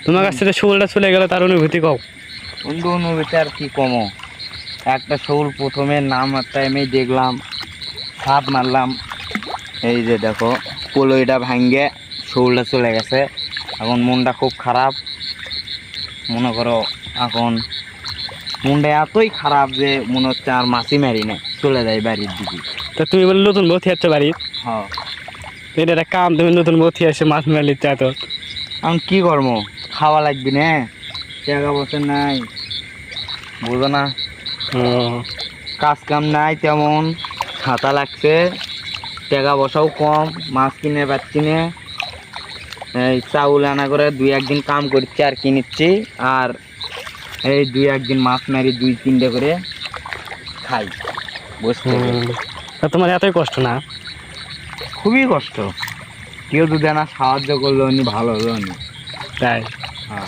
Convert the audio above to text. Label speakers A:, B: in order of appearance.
A: তোমার কাছ থেকে শোলটা চলে গেল, তার অনুভূতি কও।
B: বন্ধু অনুভূতি আর কি কমো, একটা শোল প্রথমে নামার টাইমেই দেখলাম, সাপ মারলাম, এই যে দেখো কলইটা ভাঙ্গে শোলটা চলে গেছে। এখন মনটা খুব খারাপ, মনে করো এখন মনটা এতই খারাপ যে মনে হচ্ছে আর মাছই মারি না, চলে যায় বাড়ির দিকে।
A: তো তুমি বলে নতুন বউ থিয়াচ্ছ বাড়ি,
B: হ্যাঁ,
A: এটা একটা কাম, তুমি নতুন বউ থিয়ে এসে মাছ মারলি চাই তো।
B: এখন কি করবো, খাওয়া লাগবে না, টাকা পয়সা নাই, বুঝো না,
A: ও,
B: কাজ কাম নাই তেমন, খাতা লাগছে, টাকা পয়সাও কম, মাছ কিনে পাচ্ছি না। এই চাউল আনা করে 2-1 দিন কাম করছি আর কিনেছি, আর এই 2-1 দিন মাছ মারি 2-3টে করে খাই বসে থেকে।
A: তা তোমার এতই কষ্ট না?
B: খুবই কষ্ট, কেউ যদি না সাহায্য করলো নি ভালো হলো নি।
A: তাই?
B: হ্যাঁ।